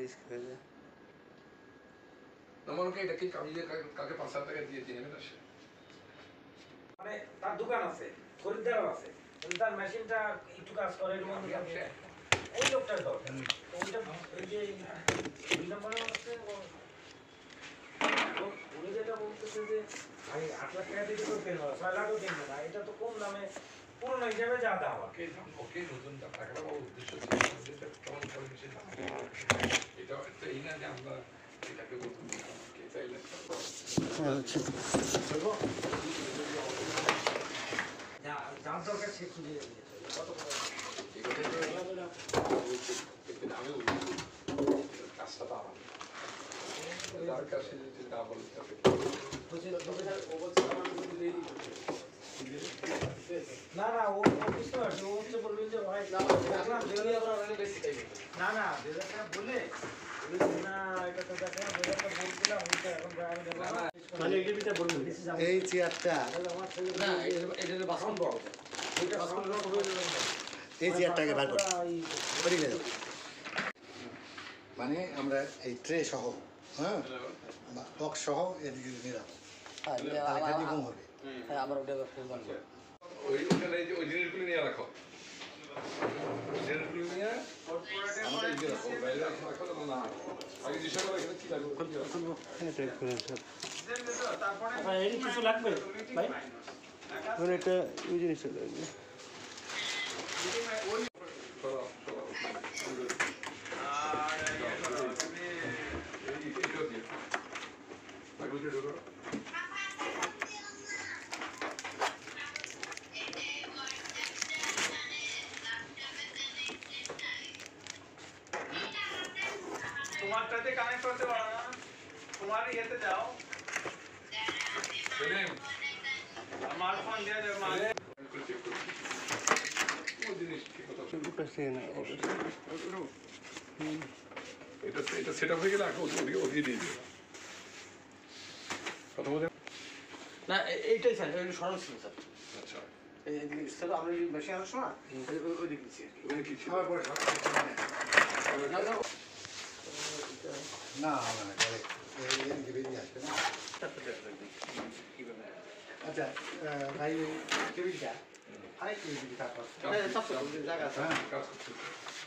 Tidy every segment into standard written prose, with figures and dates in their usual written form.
Risk হয়ে যায়। আমাকে এটা কি কামিয়ে কাকে 5,000 টাকা দিয়ে নেবেন আসে, মানে তার দোকান আছে, খরিদ্দারও আছে, কিন্তু তার মেশিনটা একটু কাজ করে এর মধ্যে এই লোকটার দরকার। তো ওইটা এই যে 2 নম্বরে হচ্ছে উনি যেটা বলতেছে যে ভাই 8 লাখ টাকা দিয়ে তো কিনবো, 6 লাখও কিনবো না, এটা তো কম দামে পুরনো হিসাবে যা দাম। ওকে নতুন টাকাটা উদ্দেশ্য কেমন করে বেশি দাম, এটা তো এই না যে আমরা এটাকে নতুন কে চাইলে যার দরকার সে খুঁজে নিয়েছে কত আমি কাজটা তো আমার যার কাছে যদি না বলে না না ও বুঝতে পারছে, ও হচ্ছে বলবে যে ভাই না না 2000 টাকা বলে না এটা তো দেখা 2000 টাকা বলছিলাম ওইটা এখন মানে এডিবিটা বলবেন এই চেয়ারটা না এটা তো বাসন বড় এটা বাসন বড় এই চেয়ারটাকে বার করো পড়ে গেল। মানে আমরা এই ট্রে সহ হ্যাঁ বক্স সহ এদিকে নিলাম হবে। হ্যাঁ আবার ওটা ওই ওখানে ওই জিনিসগুলো নিয়ে রাখো, জিনিসগুলো নিয়ে আমাদের ইয়ে রাখো, বাইরে রাখো না আগে দিশা করে এখানে কি লাগবে তারপরে এর কিছু লাগবে ভাই মানে একটা ওই জিনিসটা লাগবে তোমারটাতে কানেক্ট করতে পারো না, তোমার ইয়েতে যাও আমার ফোন দিয়ে দাও মাল এটা সেট আপ হয়ে গেলে ওদিকে দিয়ে দিবে কথা বলে না এইটাই স্যার এটা সরল ছিল স্যার। আচ্ছা এইদিকে স্যার আমরা যে মেশিন আসছো না ওইদিকে দিচ্ছি ওখানে কি ছিল না এদিকে বেরিয়ে আসবে না। আচ্ছা ভাই টেবিলটা আরেকটু এদিকে তারপর জায়গা আছে কাজ করছে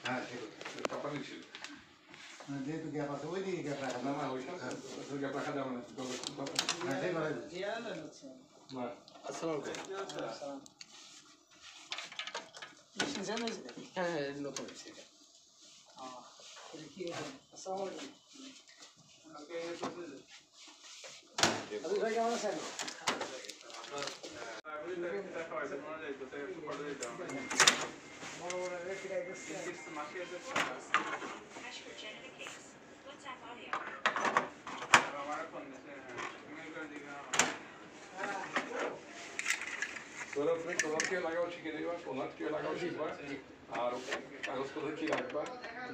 হ্যাঁ ঠিক আছে কাপানি ছিল যেহেতু গ্যাপ আছে ওই দিকে গ্যাপ রাখা না না ওই গ্যাপ রাখা যাবে না হ্যাঁ সেই ভালো আসসালামু আলাইকুম। হ্যাঁ হ্যাঁ নতুন হয়েছে এটা। আসসালামু আলাইকুম। ভাই কেমন আছেন? টোনারকে লাগাও শিখে দেবা, টোনারকে লাগাও শিখবা, আর কাগজপত্র কি রাখবা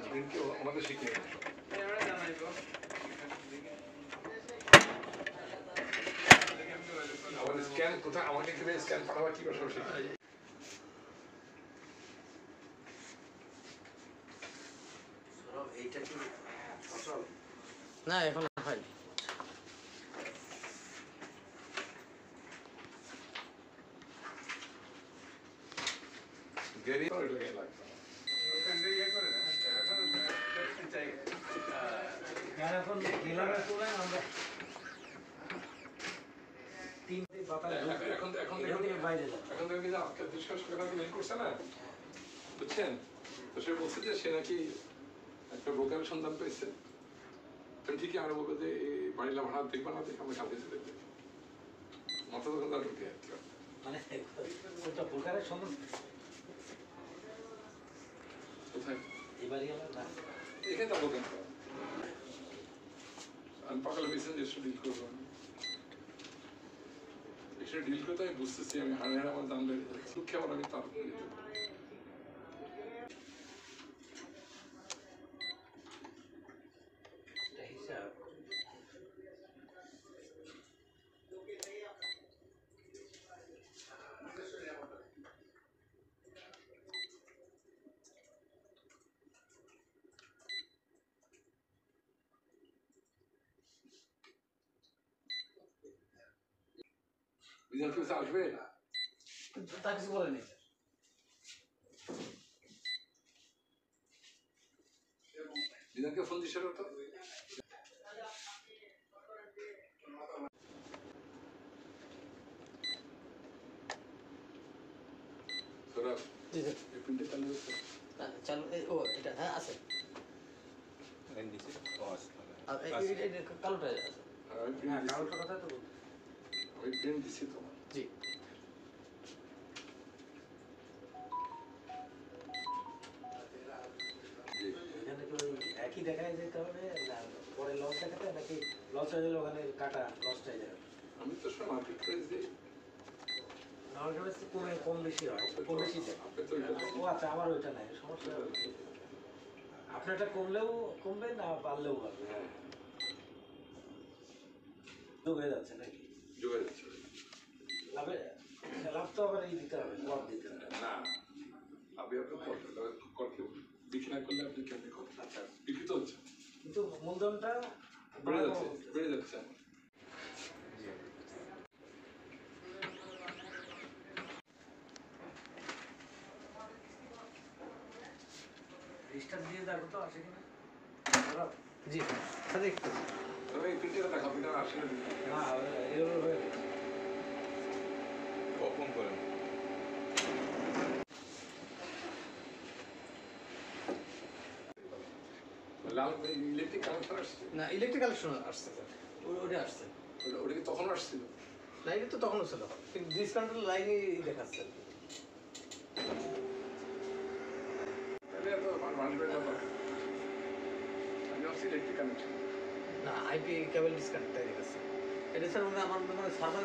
প্রিন্টকে আমাদের শিখে দেবে। আমাদের স্ক্যান কোথায় আমাকে স্ক্যান পাঠাবা কি সব শিখে না এখন হয়নি। গেরি লাগবে এখন গেলামের করে আমরা তিনটে বাতাস এখন বাইরে যাই। এখন দেখবেন যে আজকে 200 টাকা মেল করছে না বুঝছেন, তো সে বলছে যে সে নাকি একটা ব্রোকারের সন্ধান পেয়েছে, ঠিকই আমরা বলবো যে এই বাড়িলা ভাড়া দেখবা না দেখে আমরা কালকে যেতে দেবো মাথা দোকানদার ঢুকে মানে ওইটা ব্রোকারের সন্ধান কোথায় এবারই আমরা না এখানে তো দোকান আমি পাকালে পেয়েছেন যে ডিল করবো এখানে ডিল করতে আমি বুঝতেছি আমি হাড়ে হাড়ে আমার দাম বেড়ে যাচ্ছে দুঃখে আবার আমি তার বিধান কি আসবে? তা কিছু বলেনি বিধানকে ফোন দিছিল তো? সৌরভ, জি স্যার এই প্রিন্টে চালু হচ্ছে? চালু ও এটা হ্যাঁ আছে আর এটা কালোটা আছে আমি প্রিন্ট হ্যাঁ দিছি, কালোটার কথা তো বলছি। আমি প্রিন্ট দিছি তো। জি জি। এখানে কি ওই একই দেখায় যেতে হবে না পরে লস দেখাতে নাকি লস হয়ে গেলে ওখানে কাটা লসটাই দেখাবে? আমি তো সব মার্কেট প্রাইস দিই। আমার কাছে কম বেশি হয় কম বেশি দেয়। আপনি তো এটা ও আচ্ছা আমার ওইটা নাই সমস্যা আপনারটা কমলেও কমবে না বাড়লেও বাড়বে হ্যাঁ, যোগ হয়ে যাচ্ছে নাকি যোগাযোগ যাচ্ছে। লাভ তো আবার এই দিতে হবে লাভ দিতে হবে না, আপনি আপনার করতে বিক্রি না করলে আপনি কেমনি করতে? আচ্ছা, বিক্রি তো হচ্ছে, কিন্তু মূলধনটা বেড়ে যাচ্ছে, বেড়ে যাচ্ছে। রেজিস্টার দিয়ে দেখো তো আসে কিনা খারাপ জি স্যার একটু তবে এই প্রিন্টটা দেখা আপনি আসলে না এগুলো হয়ে গেছে কখন করেন? লাল ইলেকট্রিক কানেকশন আসছে, না ইলেকট্রিক কালেকশন আসছে স্যার ওটা আসছে ওটা কি তখন আসছিল? না এটা তো তখনও ছিল কিন্তু ডিসকাউন্টের লাইনই দেখাচ্ছে তাহলে এত মানুষের ব্যাপার। আমি ভাবছি ইলেকট্রিক কানেকশন। না আইপি কেবল ডিসকাউন্ট তাই দেখাচ্ছে এটা স্যার আমার মানে সার্ভার